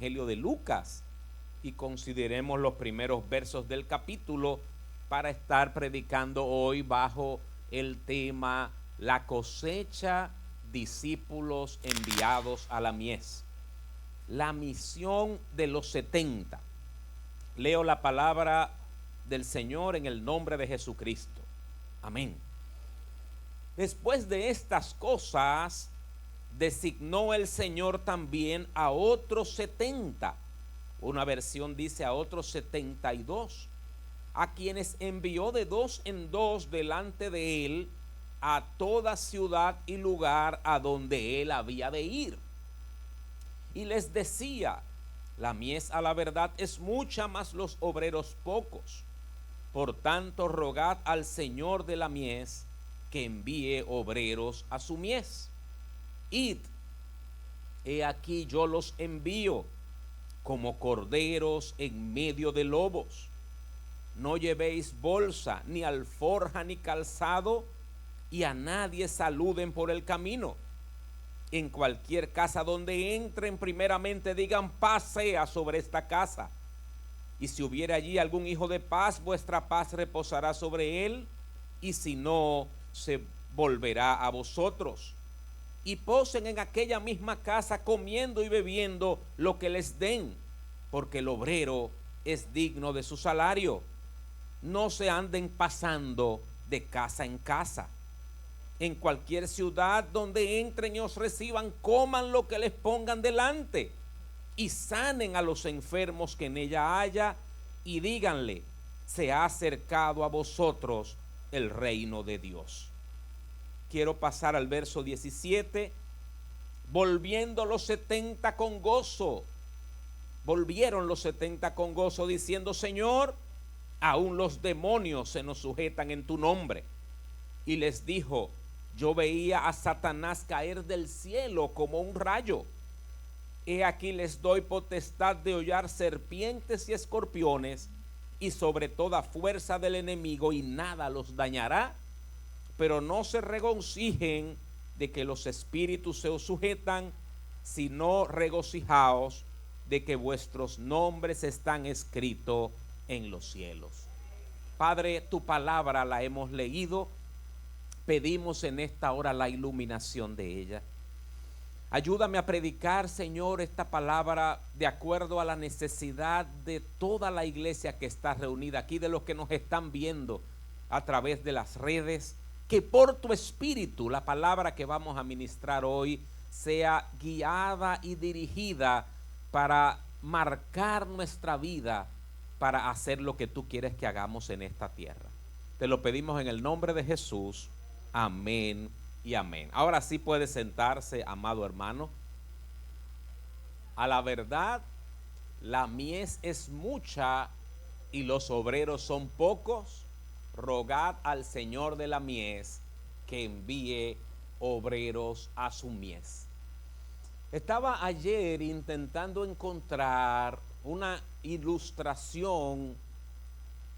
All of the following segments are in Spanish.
Evangelio de Lucas y consideremos los primeros versos del capítulo para estar predicando hoy bajo el tema la cosecha, discípulos enviados a la mies. La misión de los 70. Leo la palabra del Señor en el nombre de Jesucristo. Amén. Después de estas cosas, designó el Señor también a otros 70. Una versión dice a otros 72, a quienes envió de dos en dos delante de él a toda ciudad y lugar a donde él había de ir. Y les decía: la mies a la verdad es mucha, mas los obreros pocos. Por tanto, rogad al Señor de la mies que envíe obreros a su mies. Id, he aquí yo los envío como corderos en medio de lobos. No llevéis bolsa, ni alforja, ni calzado, y a nadie saluden por el camino. En cualquier casa donde entren, primeramente digan: paz sea sobre esta casa. Y si hubiera allí algún hijo de paz, vuestra paz reposará sobre él, y si no, se volverá a vosotros. Y posen en aquella misma casa, comiendo y bebiendo lo que les den, porque el obrero es digno de su salario. No se anden pasando de casa en casa. En cualquier ciudad donde entren y os reciban, coman lo que les pongan delante, y sanen a los enfermos que en ella haya, y díganle: se ha acercado a vosotros el reino de Dios. Quiero pasar al verso 17. Volviendo los 70 con gozo, volvieron los 70 con gozo, diciendo: Señor, aún los demonios se nos sujetan en tu nombre. Y les dijo: yo veía a Satanás caer del cielo como un rayo. He aquí les doy potestad de hollar serpientes y escorpiones, y sobre toda fuerza del enemigo, y nada los dañará. Pero no se regocijen de que los espíritus se os sujetan, sino regocijaos de que vuestros nombres están escritos en los cielos. Padre, tu palabra la hemos leído. Pedimos en esta hora la iluminación de ella. Ayúdame a predicar, Señor, esta palabra de acuerdo a la necesidad de toda la iglesia que está reunida aquí, de los que nos están viendo a través de las redes. Que por tu espíritu la palabra que vamos a ministrar hoy sea guiada y dirigida para marcar nuestra vida, para hacer lo que tú quieres que hagamos en esta tierra. Te lo pedimos en el nombre de Jesús. Amén y amén. Ahora sí puede sentarse, amado hermano. A la verdad, la mies es mucha y los obreros son pocos. Rogad al Señor de la mies que envíe obreros a su mies. Estaba ayer intentando encontrar una ilustración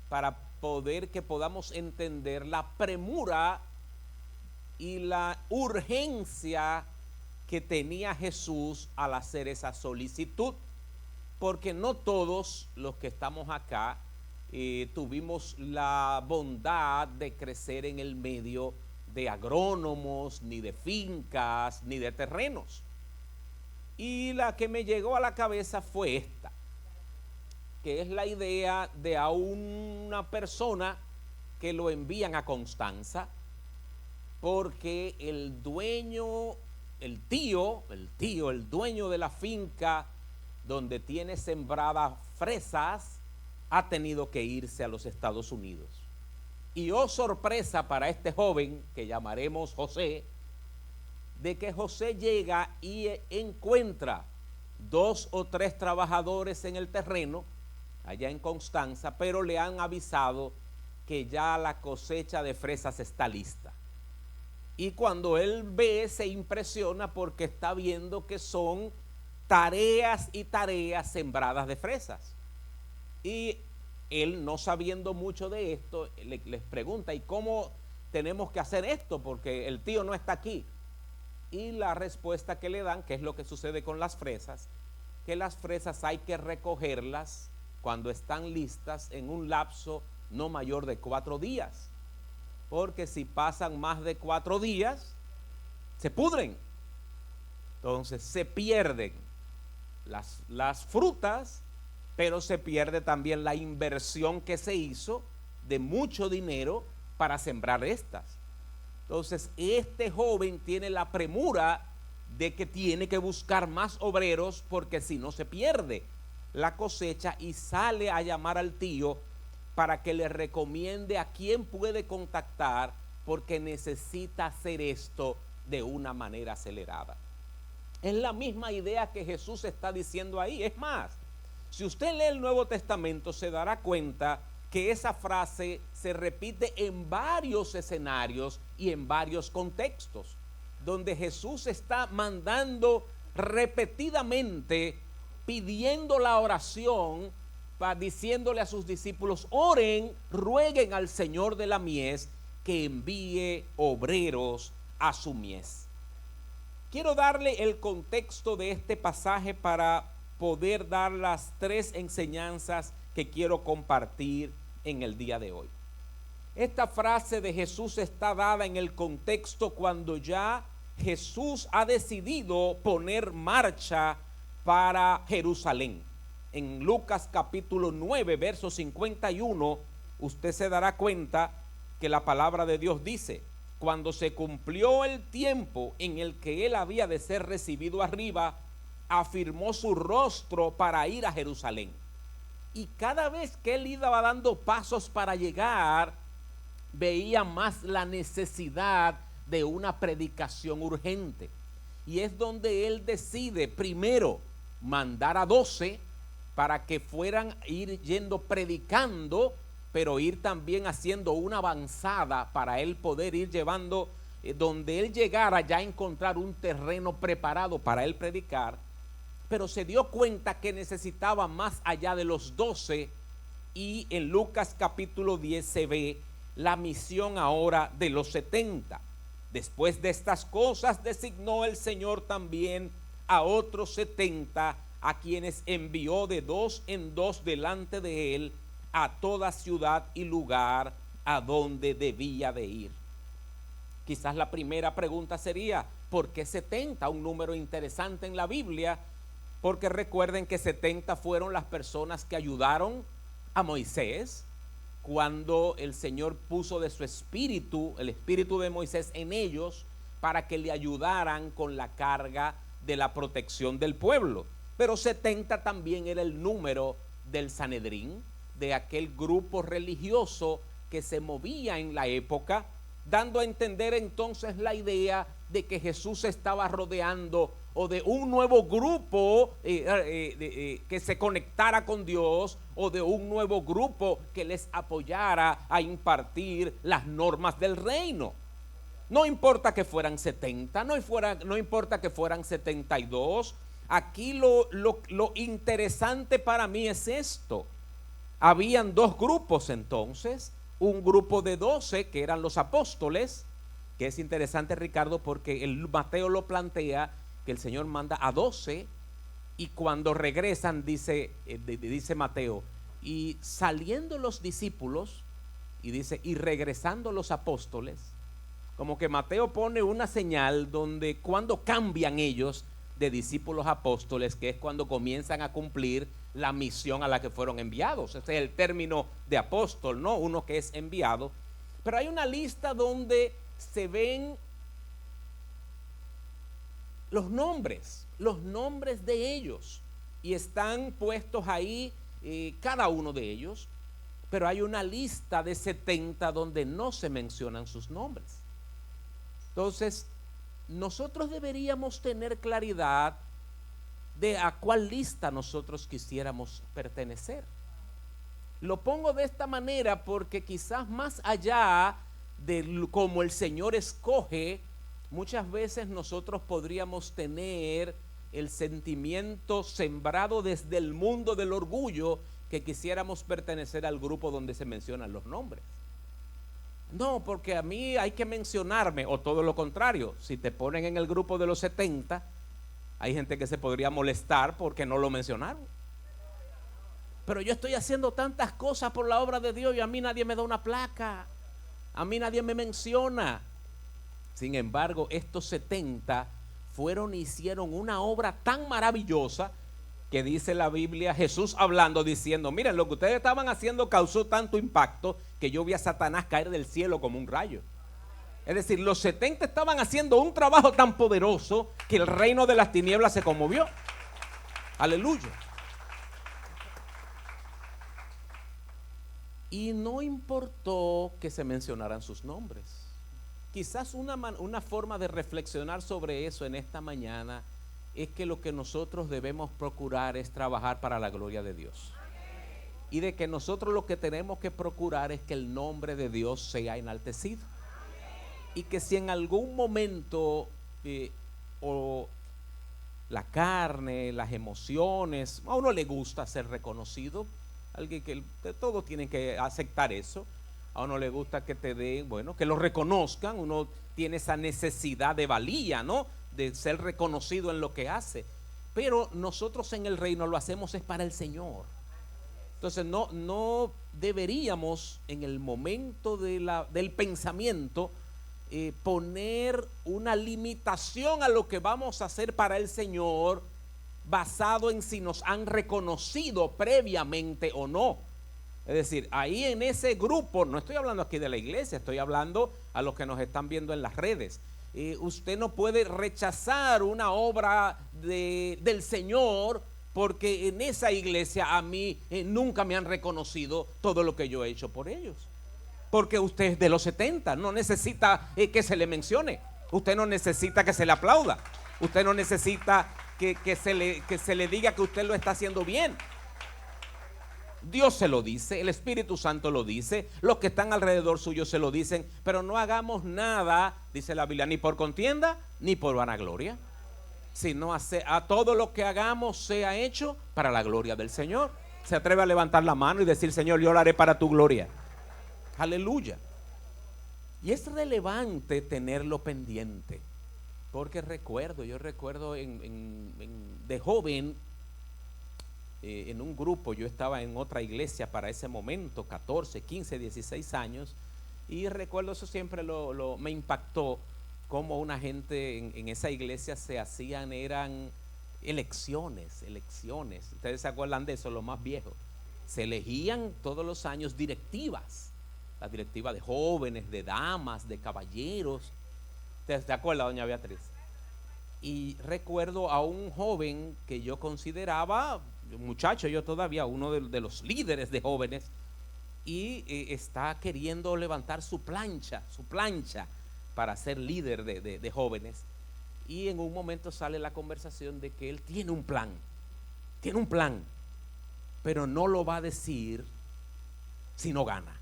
para poder que podamos entender la premura y la urgencia que tenía Jesús al hacer esa solicitud, porque no todos los que estamos acá tuvimos la bondad de crecer en el medio de agrónomos, ni de fincas, ni de terrenos. Y la que me llegó a la cabeza fue esta, que es la idea de a una persona que lo envían a Constanza, porque el dueño, el dueño de la finca donde tiene sembradas fresas, ha tenido que irse a los Estados Unidos. Y oh sorpresa para este joven, que llamaremos José, de que José llega y encuentra 2 o 3 trabajadores en el terreno, allá en Constanza, pero le han avisado que ya la cosecha de fresas está lista. Y cuando él ve, se impresiona porque está viendo que son tareas y tareas sembradas de fresas. Y él, no sabiendo mucho de esto, les pregunta: ¿y cómo tenemos que hacer esto? Porque el tío no está aquí. Y la respuesta que le dan, que es lo que sucede con las fresas, que las fresas hay que recogerlas cuando están listas en un lapso no mayor de 4 días, porque si pasan más de 4 días, se pudren. Entonces se pierden las frutas, pero se pierde también la inversión que se hizo de mucho dinero para sembrar estas. Entonces este joven tiene la premura de que tiene que buscar más obreros, porque si no se pierde la cosecha, y sale a llamar al tío para que le recomiende a quién puede contactar, porque necesita hacer esto de una manera acelerada. Es la misma idea que Jesús está diciendo ahí. Es más, si usted lee el Nuevo Testamento, se dará cuenta que esa frase se repite en varios escenarios y en varios contextos, donde Jesús está mandando repetidamente, pidiendo la oración, diciéndole a sus discípulos: oren, rueguen al Señor de la mies que envíe obreros a su mies. Quiero darle el contexto de este pasaje para poder dar las 3 enseñanzas que quiero compartir en el día de hoy. Esta frase de Jesús está dada en el contexto cuando ya Jesús ha decidido poner marcha para Jerusalén. En Lucas capítulo 9, verso 51, usted se dará cuenta que la palabra de Dios dice: cuando se cumplió el tiempo en el que él había de ser recibido arriba, afirmó su rostro para ir a Jerusalén. Y cada vez que él iba dando pasos para llegar, veía más la necesidad de una predicación urgente. Y es donde él decide primero mandar a 12 para que fueran ir yendo predicando, pero ir también haciendo una avanzada para él poder ir llevando, donde él llegara ya a encontrar un terreno preparado para él predicar. Pero se dio cuenta que necesitaba más allá de los 12, y en Lucas capítulo 10 se ve la misión ahora de los 70. Después de estas cosas designó el Señor también a otros 70, a quienes envió de 2 en 2 delante de él a toda ciudad y lugar a donde debía de ir. Quizás la primera pregunta sería: ¿por qué 70? Un número interesante en la Biblia, porque recuerden que 70 fueron las personas que ayudaron a Moisés cuando el Señor puso de su espíritu, el espíritu de Moisés en ellos, para que le ayudaran con la carga de la protección del pueblo. Pero 70 también era el número del Sanedrín, de aquel grupo religioso que se movía en la época, dando a entender entonces la idea de que Jesús estaba rodeando o de un nuevo grupo que se conectara con Dios, o de un nuevo grupo que les apoyara a impartir las normas del reino. No importa que fueran 70, no importa que fueran 72. Aquí lo interesante para mí es esto: habían 2 grupos entonces, un grupo de 12 que eran los apóstoles, que es interesante, Ricardo, porque el Mateo lo plantea que el Señor manda a 12, y cuando regresan dice Mateo: y saliendo los discípulos, y dice, y regresando los apóstoles. Como que Mateo pone una señal donde cuando cambian ellos de discípulos a apóstoles, que es cuando comienzan a cumplir la misión a la que fueron enviados. Ese es el término de apóstol, ¿no? Uno que es enviado. Pero hay una lista donde se ven los nombres de ellos, y están puestos ahí cada uno de ellos. Pero hay una lista de 70 donde no se mencionan sus nombres. Entonces, nosotros deberíamos tener claridad de a cuál lista nosotros quisiéramos pertenecer. Lo pongo de esta manera porque quizás más allá de cómo el Señor escoge, muchas veces nosotros podríamos tener el sentimiento sembrado desde el mundo del orgullo, que quisiéramos pertenecer al grupo donde se mencionan los nombres. No, porque a mí hay que mencionarme, o todo lo contrario, si te ponen en el grupo de los 70, Hay gente que se podría molestar porque no lo mencionaron. Pero yo estoy haciendo tantas cosas por la obra de Dios y a mí nadie me da una placa. A mí nadie me menciona. Sin embargo, estos 70 fueron y hicieron una obra tan maravillosa que dice la Biblia, Jesús hablando, diciendo, miren, lo que ustedes estaban haciendo causó tanto impacto que yo vi a Satanás caer del cielo como un rayo. Es decir, los 70 estaban haciendo un trabajo tan poderoso que el reino de las tinieblas se conmovió. Aleluya. Y no importó que se mencionaran sus nombres. Quizás una forma de reflexionar sobre eso en esta mañana es que lo que nosotros debemos procurar es trabajar para la gloria de Dios. Y de que nosotros lo que tenemos que procurar es que el nombre de Dios sea enaltecido. Y que si en algún momento o la carne, las emociones, a uno le gusta ser reconocido, alguien que todos tienen que aceptar eso. A uno le gusta que te den, bueno, que lo reconozcan. Uno tiene esa necesidad de valía, ¿no? De ser reconocido en lo que hace. Pero nosotros en el reino lo hacemos es para el Señor. Entonces no deberíamos en el momento del pensamiento poner una limitación a lo que vamos a hacer para el Señor basado en si nos han reconocido previamente o no. Es decir, ahí en ese grupo, no estoy hablando aquí de la iglesia, estoy hablando a los que nos están viendo en las redes. Usted no puede rechazar una obra del Señor porque en esa iglesia a mí nunca me han reconocido todo lo que yo he hecho por ellos. Porque usted es de los 70, no necesita que se le mencione. Usted no necesita que se le aplauda. Usted no necesita que se le diga que usted lo está haciendo bien. Dios se lo dice, el Espíritu Santo lo dice, los que están alrededor suyo se lo dicen, pero no hagamos nada, dice la Biblia, ni por contienda ni por vanagloria, sino a todo lo que hagamos sea hecho para la gloria del Señor. Se atreve a levantar la mano y decir, Señor, yo lo haré para tu gloria. Aleluya. Y es relevante tenerlo pendiente, porque yo recuerdo de joven, en un grupo, yo estaba en otra iglesia para ese momento, 14, 15, 16 años, y recuerdo eso siempre me impactó, cómo una gente en esa iglesia eran elecciones. Ustedes se acuerdan de eso, los más viejos. Se elegían todos los años directivas, la directiva de jóvenes, de damas, de caballeros. ¿Te acuerdas, doña Beatriz? Y recuerdo a un joven que yo consideraba muchacho, yo todavía, uno de los líderes de jóvenes, y está queriendo levantar su plancha para ser líder de jóvenes. Y en un momento sale la conversación de que él tiene un plan, pero no lo va a decir si no gana.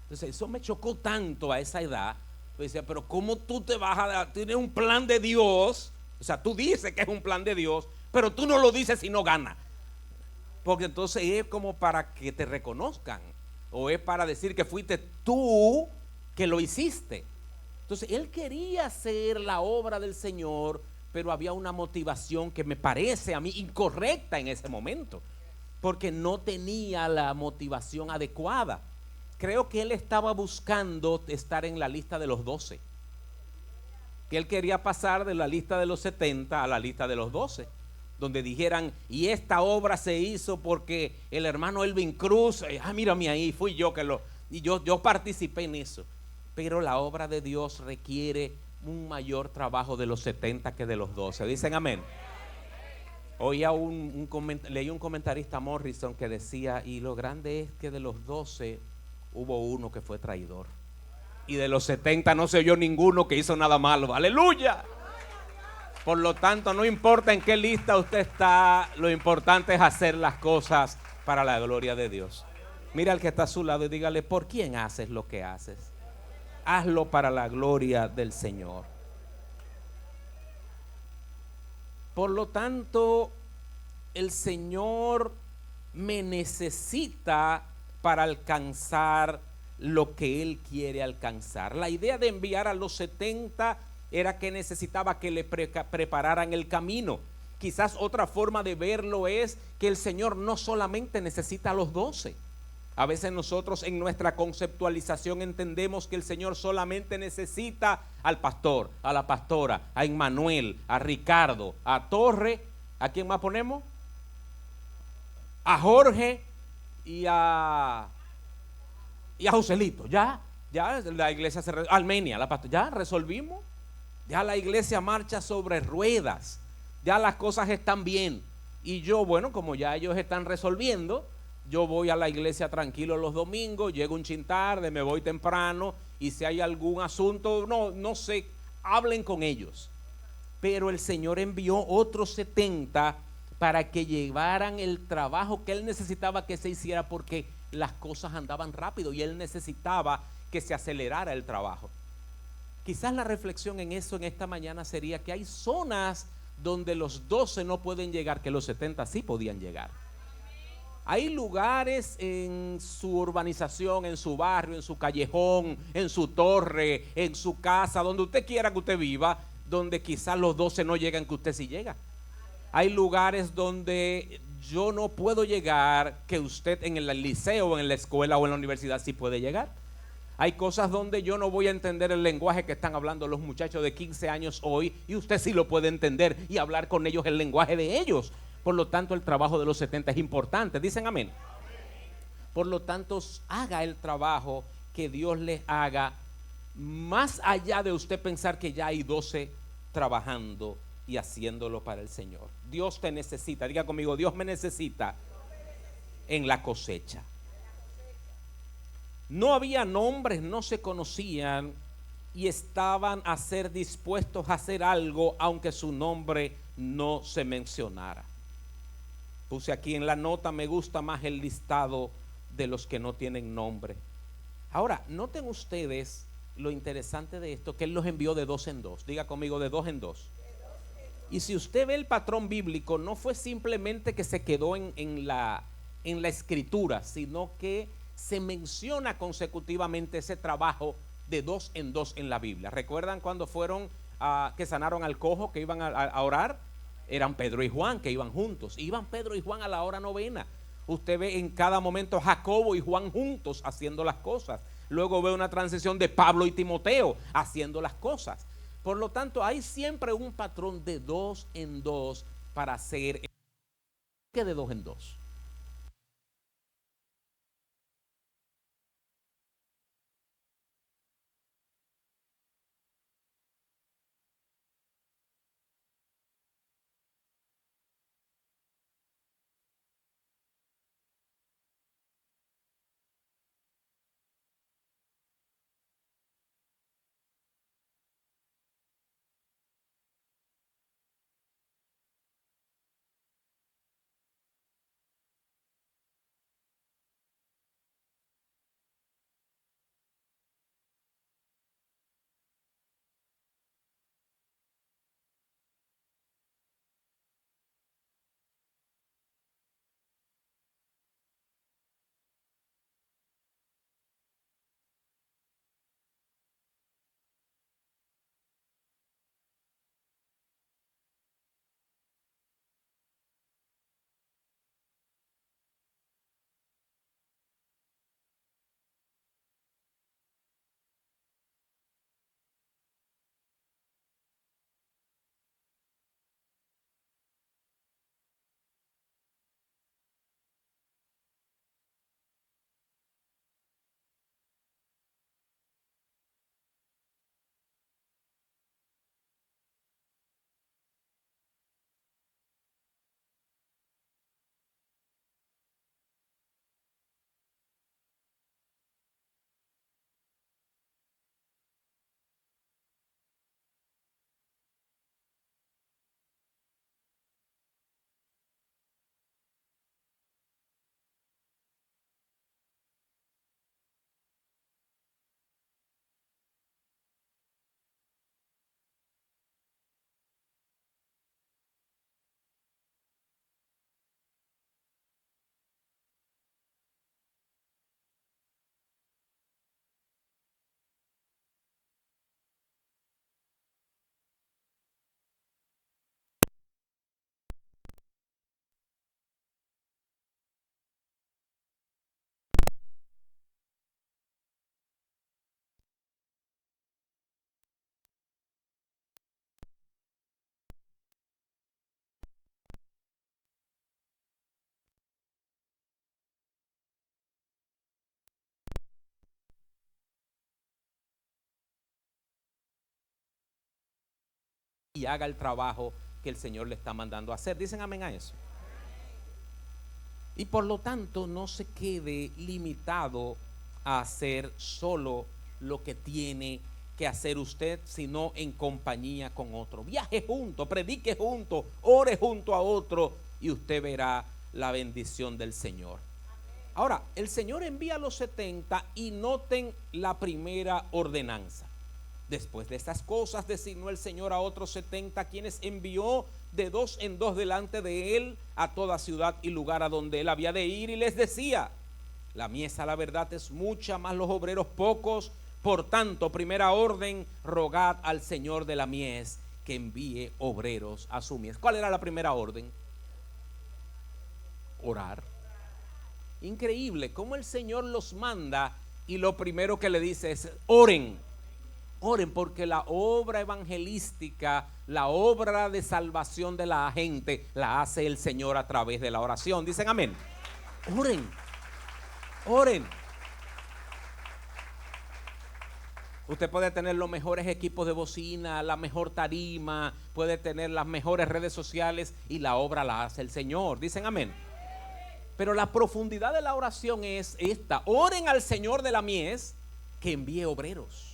Entonces eso me chocó tanto a esa edad. Yo decía, pero ¿cómo tú te vas a dar? Tienes un plan de Dios. O sea, tú dices que es un plan de Dios, pero tú no lo dices si no gana. Porque entonces es como para que te reconozcan, o es para decir que fuiste tú que lo hiciste. Entonces él quería hacer la obra del Señor, pero había una motivación que me parece a mí incorrecta en ese momento, porque no tenía la motivación adecuada. Creo que él estaba buscando estar en la lista de los 12. Que él quería pasar de la lista de los 70 a la lista de los 12, donde dijeran, y esta obra se hizo porque el hermano Elvin Cruz, mírame ahí, fui yo y yo participé en eso. Pero la obra de Dios requiere un mayor trabajo de los 70 que de los 12. Dicen amén. Oía leí un comentarista, Morrison, que decía, y lo grande es que de los 12 hubo uno que fue traidor. Y de los 70 no se oyó ninguno que hizo nada malo. ¡Aleluya! Por lo tanto, no importa en qué lista usted está, lo importante es hacer las cosas para la gloria de Dios. Mira al que está a su lado y dígale, ¿por quién haces lo que haces? Hazlo para la gloria del Señor. Por lo tanto, el Señor me necesita para alcanzar lo que Él quiere alcanzar. La idea de enviar a los 70 era que necesitaba que le prepararan el camino. Quizás otra forma de verlo es que el Señor no solamente necesita a los 12. A veces nosotros en nuestra conceptualización entendemos que el Señor solamente necesita al pastor, a la pastora, a Emmanuel, a Ricardo, a Torre. ¿A quién más ponemos? A Jorge y a Joselito. Ya la iglesia se Armenia, la pastora, ya resolvimos. Ya la iglesia marcha sobre ruedas. Ya las cosas están bien. Y yo, bueno, como ya ellos están resolviendo, yo voy a la iglesia tranquilo los domingos, llego un chin tarde, me voy temprano, y si hay algún asunto, no sé, hablen con ellos. Pero el Señor envió otros 70 para que llevaran el trabajo que Él necesitaba que se hiciera, porque las cosas andaban rápido y Él necesitaba que se acelerara el trabajo. Quizás la reflexión en eso en esta mañana sería que hay zonas donde los 12 no pueden llegar, que los 70 sí podían llegar. Hay lugares en su urbanización, en su barrio, en su callejón, en su torre, en su casa, donde usted quiera que usted viva, donde quizás los 12 no llegan, que usted sí llega. Hay lugares donde yo no puedo llegar, que usted en el liceo, en la escuela o en la universidad sí puede llegar. Hay cosas donde yo no voy a entender el lenguaje que están hablando los muchachos de 15 años hoy, y usted sí lo puede entender y hablar con ellos el lenguaje de ellos. Por lo tanto, el trabajo de los 70 es importante. Dicen amén. Por lo tanto, haga el trabajo que Dios les haga, más allá de usted pensar que ya hay 12 trabajando y haciéndolo para el Señor. Dios te necesita. Diga conmigo, Dios me necesita en la cosecha. No había nombres, no se conocían, y estaban a ser dispuestos a hacer algo aunque su nombre no se mencionara. Puse aquí en la nota, me gusta más el listado de los que no tienen nombre. Ahora, noten ustedes lo interesante de esto, que Él los envió de 2 en 2. Diga conmigo, de 2 en 2. Y si usted ve el patrón bíblico, no fue simplemente que se quedó en la escritura, sino que se menciona consecutivamente ese trabajo de 2 en 2 en la Biblia. ¿Recuerdan cuando fueron que sanaron al cojo, que iban a orar? Eran Pedro y Juan que iban juntos. Iban Pedro y Juan a la hora novena. Usted ve en cada momento Jacobo y Juan juntos haciendo las cosas. Luego ve una transición de Pablo y Timoteo haciendo las cosas. Por lo tanto, hay siempre un patrón de 2 en 2 para hacer. ¿Qué de 2 en 2? y haga el trabajo que el Señor le está mandando a hacer. ¿Dicen amén a eso? Y por lo tanto no se quede limitado a hacer solo lo que tiene que hacer usted, sino en compañía con otro. Viaje junto, predique junto, ore junto a otro y usted verá la bendición del Señor. Ahora, el Señor envía a los 70 y noten la primera ordenanza. Después de estas cosas designó el Señor a otros 70, quienes envió de 2 en 2 delante de él a toda ciudad y lugar a donde él había de ir, y les decía: la mies a la verdad es mucha, mas los obreros pocos. Por tanto, primera orden, rogad al Señor de la mies que envíe obreros a su mies. ¿Cuál era la primera orden? Orar. Increíble cómo el Señor los manda y lo primero que le dice es: oren. Oren, porque la obra evangelística, la obra de salvación de la gente, la hace el Señor a través de la oración. Dicen amén. Oren, oren. Usted puede tener los mejores equipos de bocina, la mejor tarima, puede tener las mejores redes sociales, y la obra la hace el Señor. Dicen amén. Pero la profundidad de la oración es esta: oren al Señor de la mies que envíe obreros.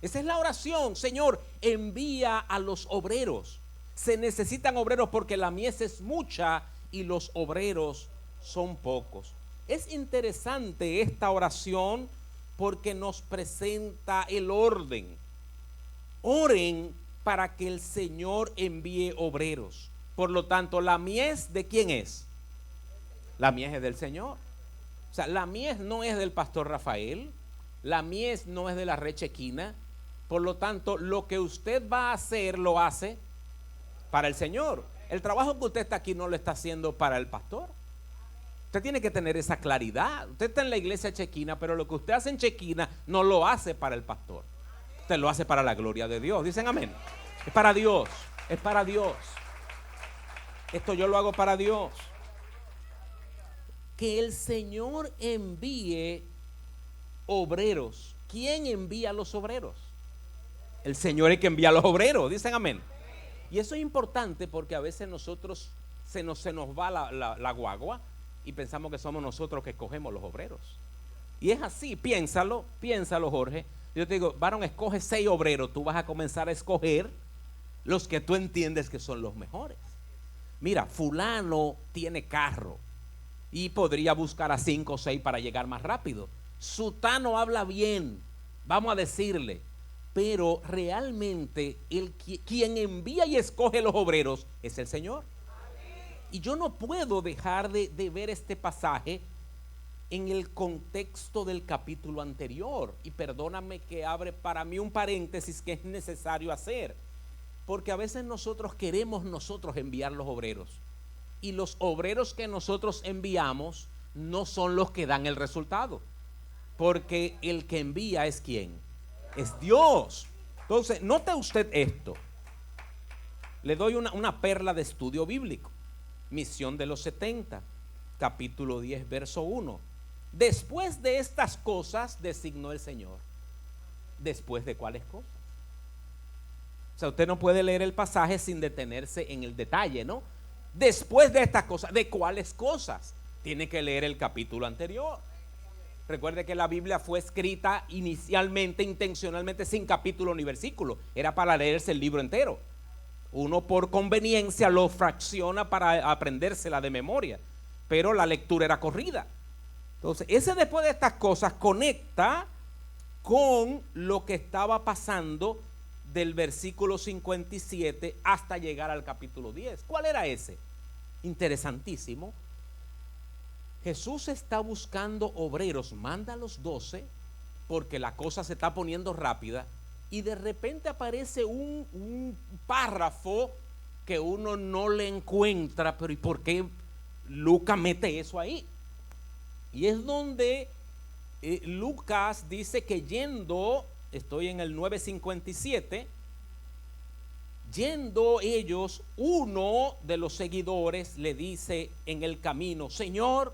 Esa es la oración. Señor, envía a los obreros. Se necesitan obreros porque la mies es mucha y los obreros son pocos. Es interesante esta oración porque nos presenta el orden. Oren para que el Señor envíe obreros. Por lo tanto, la mies, ¿de quién es? La mies es del Señor. O sea, la mies no es del pastor Rafael, la mies no es de la red Chequina. Por lo tanto, lo que usted va a hacer, lo hace para el Señor. El trabajo que usted está aquí no lo está haciendo para el pastor. Usted tiene que tener esa claridad. Usted está en la iglesia Chequina, pero lo que usted hace en Chequina no lo hace para el pastor. Usted lo hace para la gloria de Dios. Dicen amén. Es para Dios, es para Dios. Esto yo lo hago para Dios. Que el Señor envíe obreros. ¿Quién envía a los obreros? El Señor es que envía a los obreros. Dicen amén. Y eso es importante porque a veces nosotros se nos va la guagua y pensamos que somos nosotros que escogemos los obreros. Y es así. Piénsalo, Jorge. Yo te digo: varón, escoge 6 obreros. Tú vas a comenzar a escoger los que tú entiendes que son los mejores. Mira, fulano tiene carro y podría buscar a 5 o 6 para llegar más rápido. Sutano habla bien, vamos a decirle. Pero realmente quien envía y escoge los obreros es el Señor. Y yo no puedo dejar de ver este pasaje en el contexto del capítulo anterior. Y perdóname que abre para mí un paréntesis que es necesario hacer, porque a veces nosotros queremos enviar los obreros, y los obreros que nosotros enviamos no son los que dan el resultado, porque el que envía es ¿quién? Es Dios. Entonces, note usted esto. Le doy una perla de estudio bíblico. Misión de los 70, capítulo 10, verso 1. Después de estas cosas designó el Señor. ¿Después de cuáles cosas? O sea, usted no puede leer el pasaje sin detenerse en el detalle, ¿no? Después de estas cosas, ¿de cuáles cosas? Tiene que leer el capítulo anterior. Recuerde que la Biblia fue escrita inicialmente, intencionalmente, sin capítulo ni versículo. Era para leerse el libro entero. Uno por conveniencia lo fracciona para aprendérsela de memoria, pero la lectura era corrida. Entonces, ese después de estas cosas conecta con lo que estaba pasando del versículo 57 hasta llegar al capítulo 10. ¿Cuál era ese? Interesantísimo. Jesús está buscando obreros, manda a los 12 porque la cosa se está poniendo rápida, y de repente aparece un párrafo que uno no le encuentra. Pero ¿y por qué Lucas mete eso ahí? Y es donde Lucas dice que yendo, estoy en el 9:57, yendo ellos, uno de los seguidores le dice en el camino: Señor,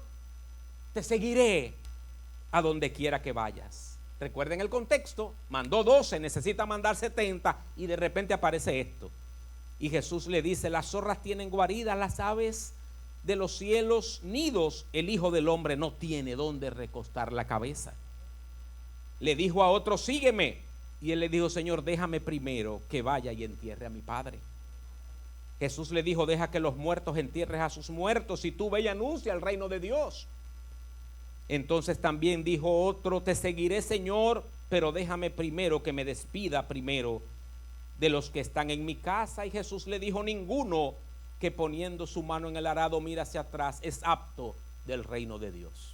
te seguiré a donde quiera que vayas. Recuerden el contexto: mandó 12, necesita mandar 70, y de repente aparece esto. Y Jesús le dice, las zorras tienen guaridas, las aves de los cielos nidos, el Hijo del Hombre no tiene dónde recostar la cabeza. Le dijo a otro, sígueme. Y él le dijo, Señor, déjame primero que vaya y entierre a mi padre. Jesús le dijo, deja que los muertos entierren a sus muertos y tú ve y anuncia el reino de Dios. Entonces también dijo otro, te seguiré, Señor, pero déjame primero que me despida primero de los que están en mi casa. Y Jesús le dijo, ninguno que poniendo su mano en el arado mira hacia atrás es apto del reino de Dios.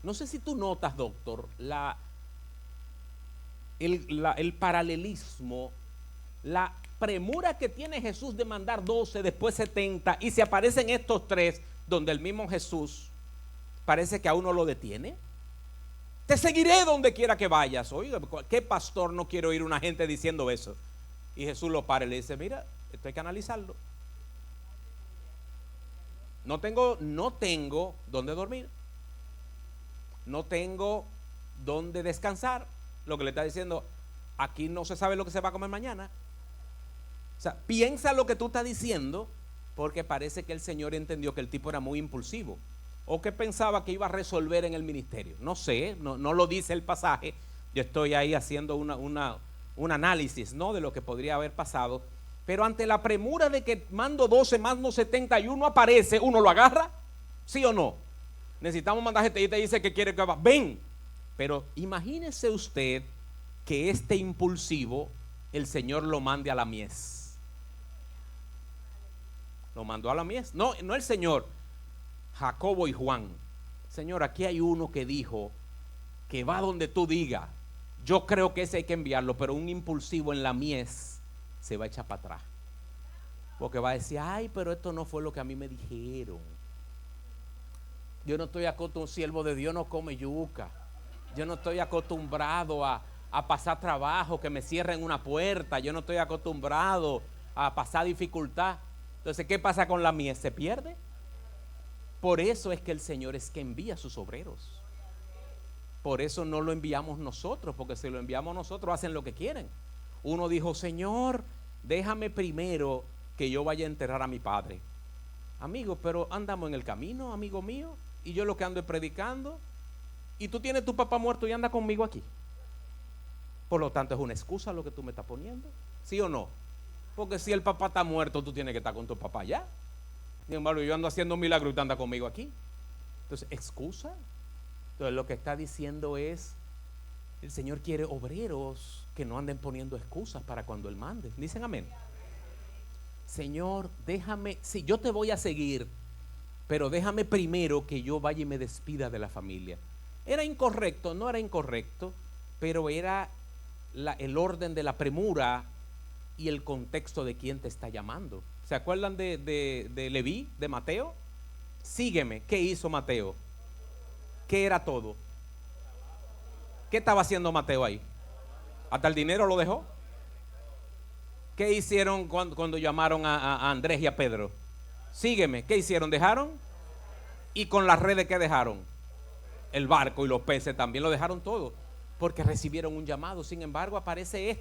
No sé si tú notas, doctor, el paralelismo, la premura que tiene Jesús de mandar 12, después 70, y se aparecen estos tres, donde el mismo Jesús parece que a uno lo detiene. Te seguiré donde quiera que vayas. Oiga, ¿qué pastor no quiere oír una gente diciendo eso? Y Jesús lo para y le dice, mira, esto hay que analizarlo. No tengo dónde dormir. No tengo dónde descansar. Lo que le está diciendo, aquí no se sabe lo que se va a comer mañana. O sea, piensa lo que tú estás diciendo, porque parece que el Señor entendió que el tipo era muy impulsivo, o que pensaba que iba a resolver en el ministerio. No sé, no lo dice el pasaje. Yo estoy ahí haciendo un análisis, ¿no?, de lo que podría haber pasado. Pero ante la premura de que mando 12 más no 71 aparece, ¿uno lo agarra? ¿Sí o no? Necesitamos mandar gente y te dice que quiere que va. Ven. Pero imagínese usted que este impulsivo el Señor lo mande a la mies. Lo mandó a la mies. No el Señor, Jacobo y Juan. Señor, aquí hay uno que dijo que va donde tú digas. Yo creo que ese hay que enviarlo, pero un impulsivo en la mies se va a echar para atrás, porque va a decir, ay, pero esto no fue lo que a mí me dijeron. Yo no estoy acostumbrado, un siervo de Dios no come yuca. Yo no estoy acostumbrado a pasar trabajo, que me cierren una puerta. Yo no estoy acostumbrado a pasar dificultad. Entonces, ¿qué pasa con la mies? Se pierde. Por eso es que el Señor es que envía a sus obreros. Por eso no lo enviamos nosotros, porque si lo enviamos nosotros hacen lo que quieren. Uno dijo, Señor, déjame primero que yo vaya a enterrar a mi padre. Amigo, pero andamos en el camino, amigo mío, y yo lo que ando es predicando, y tú tienes tu papá muerto y anda conmigo aquí. Por lo tanto, es una excusa lo que tú me estás poniendo, ¿sí o no? Porque si el papá está muerto, tú tienes que estar con tu papá ya. Sin embargo, yo ando haciendo un milagro y tú andas conmigo aquí. Entonces, ¿excusa? Entonces, lo que está diciendo es, el Señor quiere obreros que no anden poniendo excusas para cuando Él mande. Dicen amén. Señor, déjame, sí, yo te voy a seguir, pero déjame primero que yo vaya y me despida de la familia. Era incorrecto, no era incorrecto, pero era el orden de la premura y el contexto de quién te está llamando. ¿Se acuerdan de Leví, de Mateo? Sígueme. ¿Qué hizo Mateo? ¿Qué era todo? ¿Qué estaba haciendo Mateo ahí? ¿Hasta el dinero lo dejó? ¿Qué hicieron cuando llamaron a Andrés y a Pedro? Sígueme. ¿Qué hicieron? ¿Dejaron? ¿Y con las redes qué dejaron? El barco y los peces también lo dejaron todo, porque recibieron un llamado. Sin embargo, aparece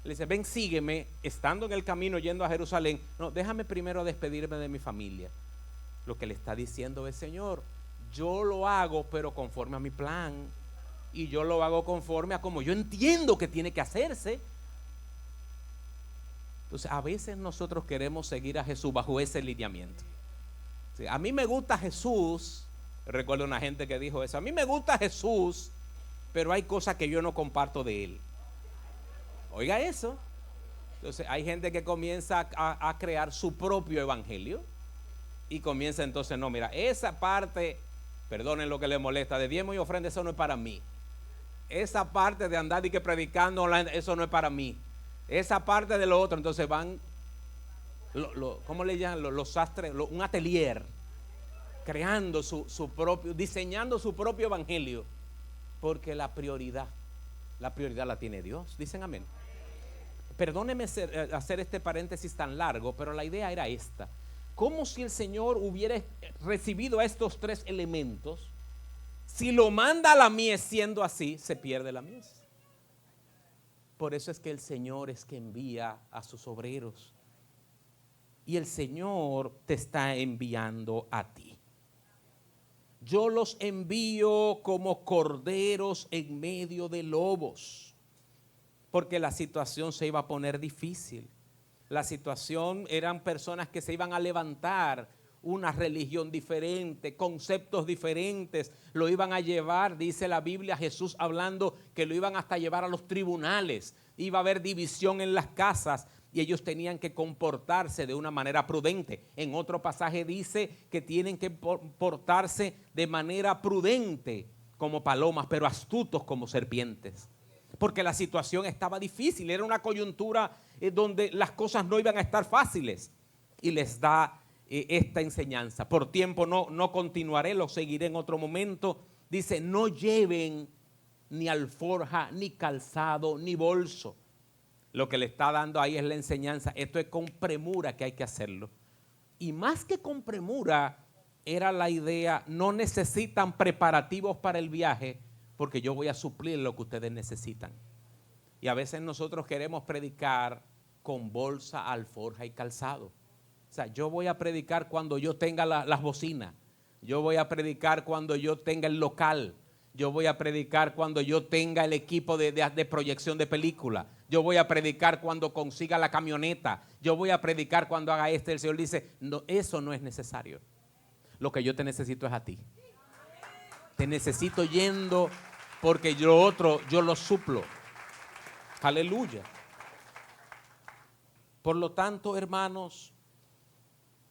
le dice, ven, sígueme, estando en el camino yendo a Jerusalén. No, déjame primero despedirme de mi familia. Lo que le está diciendo es, Señor, yo lo hago, pero conforme a mi plan, y yo lo hago conforme a como yo entiendo que tiene que hacerse. Entonces, a veces nosotros queremos seguir a Jesús bajo ese lineamiento. Sí, a mí me gusta Jesús. Recuerdo una gente que dijo eso. A mí me gusta Jesús, pero hay cosas que yo no comparto de Él. Oiga eso. Entonces hay gente que comienza a crear su propio evangelio. Y comienza entonces, no, mira, esa parte, perdonen lo que les molesta, de diezmo y ofrenda, eso no es para mí. Esa parte de andar y que predicando online, eso no es para mí. Esa parte de lo otro, entonces van, ¿cómo le llaman? Los sastres, un atelier, creando su propio, diseñando su propio evangelio, porque la prioridad la tiene Dios. Dicen amén. Perdóneme hacer este paréntesis tan largo, pero la idea era esta. Como si el Señor hubiera recibido a estos tres elementos, si lo manda a la mies siendo así, se pierde la mies. Por eso es que el Señor es que envía a sus obreros. Y el Señor te está enviando a ti. Yo los envío como corderos en medio de lobos, porque la situación se iba a poner difícil. La situación eran personas que se iban a levantar, una religión diferente, conceptos diferentes, lo iban a llevar, dice la Biblia, Jesús hablando que lo iban hasta llevar a los tribunales, iba a haber división en las casas y ellos tenían que comportarse de una manera prudente. En otro pasaje dice que tienen que portarse de manera prudente como palomas, pero astutos como serpientes. Porque la situación estaba difícil, era una coyuntura donde las cosas no iban a estar fáciles. Y les da esta enseñanza. Por tiempo no continuaré, lo seguiré en otro momento. Dice, no lleven ni alforja, ni calzado, ni bolso. Lo que le está dando ahí es la enseñanza. Esto es con premura que hay que hacerlo. Y más que con premura, era la idea, no necesitan preparativos para el viaje, porque yo voy a suplir lo que ustedes necesitan. Y a veces nosotros queremos predicar con bolsa, alforja y calzado. O sea, yo voy a predicar cuando yo tenga las bocinas. Yo voy a predicar cuando yo tenga el local. Yo voy a predicar cuando yo tenga el equipo de proyección de película. Yo voy a predicar cuando consiga la camioneta. Yo voy a predicar cuando haga esto. El Señor dice, no, eso no es necesario. Lo que yo te necesito es a ti. Te necesito yendo porque yo otro, yo lo suplo. Aleluya. Por lo tanto, hermanos,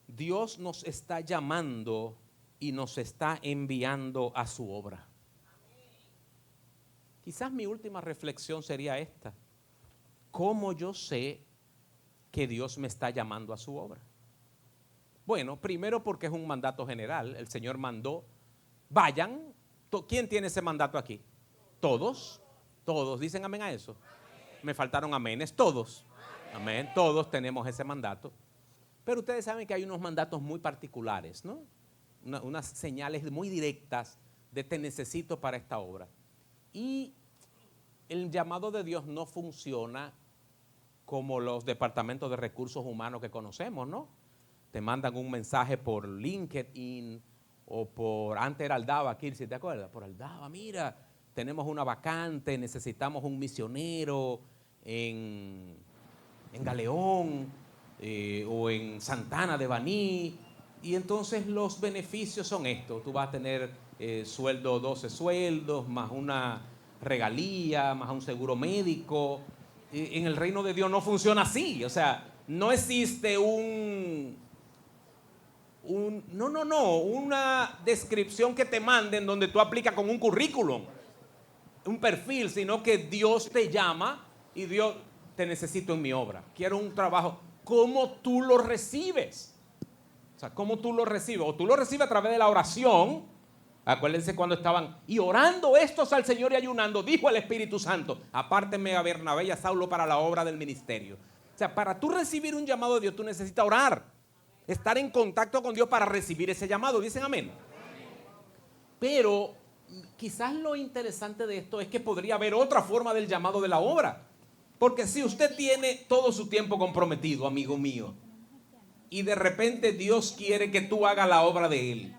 Dios nos está llamando y nos está enviando a su obra. Quizás mi última reflexión sería esta. ¿Cómo yo sé que Dios me está llamando a su obra? Bueno, primero porque es un mandato general. El Señor mandó, vayan. ¿Quién tiene ese mandato aquí? Todos. Todos. ¿Dicen amén a eso? Me faltaron aménes. Todos. Amén. Todos tenemos ese mandato. Pero ustedes saben que hay unos mandatos muy particulares, ¿no? Unas señales muy directas de te necesito para esta obra. Y el llamado de Dios no funciona como los departamentos de recursos humanos que conocemos, ¿no? Te mandan un mensaje por LinkedIn o por, antes era Aldaba, aquí, si te acuerdas, por Aldaba, mira, tenemos una vacante, necesitamos un misionero en Galeón o en Santana de Baní. Y entonces los beneficios son estos, tú vas a tener sueldo, 12 sueldos, más una regalía, más un seguro médico. En el reino de Dios no funciona así, o sea, no existe una descripción que te manden donde tú aplicas con un currículum, un perfil, sino que Dios te llama y Dios, te necesito en mi obra, quiero un trabajo. ¿Cómo tú lo recibes? O sea, ¿cómo tú lo recibes? O tú lo recibes a través de la oración. Acuérdense cuando estaban y orando estos al Señor y ayunando, dijo el Espíritu Santo, apártenme a Bernabé y a Saulo para la obra del ministerio. O sea, para tú recibir un llamado de Dios, tú necesitas orar, estar en contacto con Dios para recibir ese llamado. ¿Dicen amén? Pero quizás lo interesante de esto es que podría haber otra forma del llamado de la obra. Porque si usted tiene todo su tiempo comprometido, amigo mío, y de repente Dios quiere que tú hagas la obra de Él,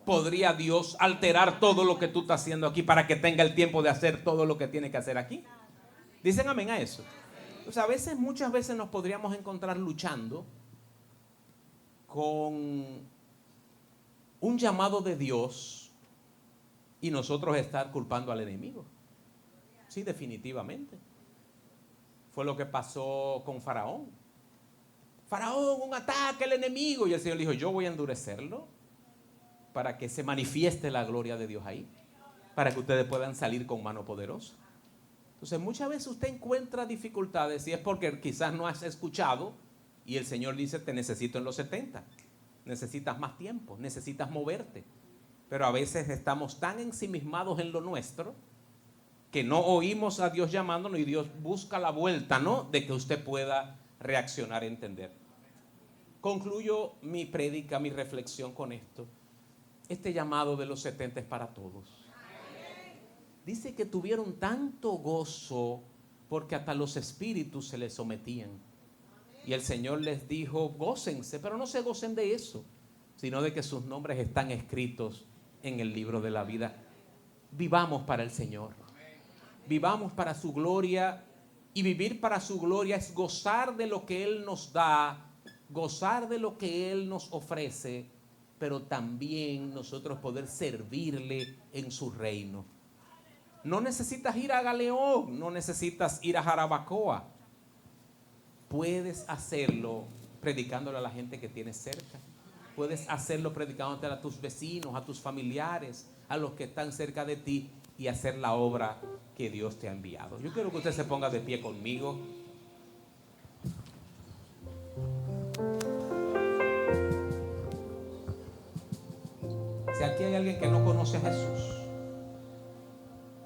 ¿podría Dios alterar todo lo que tú estás haciendo aquí para que tenga el tiempo de hacer todo lo que tiene que hacer aquí? ¿Dicen amén a eso? O sea, muchas veces nos podríamos encontrar luchando con un llamado de Dios y nosotros estar culpando al enemigo. Sí, definitivamente. Fue lo que pasó con Faraón. Faraón, un ataque al enemigo. Y el Señor dijo, yo voy a endurecerlo para que se manifieste la gloria de Dios ahí, para que ustedes puedan salir con mano poderosa. Entonces muchas veces usted encuentra dificultades y es porque quizás no has escuchado y el Señor dice, te necesito en los 70, necesitas más tiempo, necesitas moverte. Pero a veces estamos tan ensimismados en lo nuestro que no oímos a Dios llamándonos y Dios busca la vuelta, ¿no?, de que usted pueda reaccionar y entender. Concluyo mi prédica, mi reflexión con esto. Este llamado de los 70 es para todos. Dice que tuvieron tanto gozo porque hasta los espíritus se les sometían. Y el Señor les dijo, gócense, pero no se gocen de eso, sino de que sus nombres están escritos en el libro de la vida. Vivamos para el Señor, vivamos para su gloria, y vivir para su gloria es gozar de lo que Él nos da, gozar de lo que Él nos ofrece, pero también nosotros poder servirle en su reino. No necesitas ir a Galeón, no necesitas ir a Jarabacoa. Puedes hacerlo predicándole a la gente que tienes cerca. Puedes hacerlo predicándote a tus vecinos, a tus familiares, a los que están cerca de ti, y hacer la obra que Dios te ha enviado. Yo quiero que usted se ponga de pie conmigo. Si aquí hay alguien que no conoce a Jesús,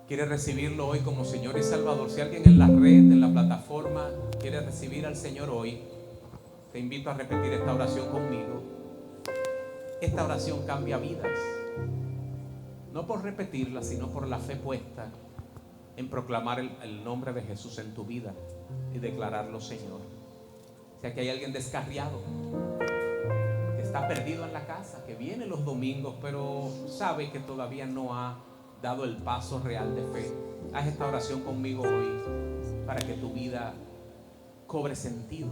quiere recibirlo hoy como Señor y Salvador, si alguien en la red, en la plataforma, quiere recibir al Señor hoy, te invito a repetir esta oración conmigo. Esta oración cambia vidas, no por repetirla, sino por la fe puesta en proclamar el nombre de Jesús en tu vida y declararlo Señor. Si aquí hay alguien descarriado, que está perdido en la casa, que viene los domingos, pero sabe que todavía no ha dado el paso real de fe, haz esta oración conmigo hoy para que tu vida cobre sentido.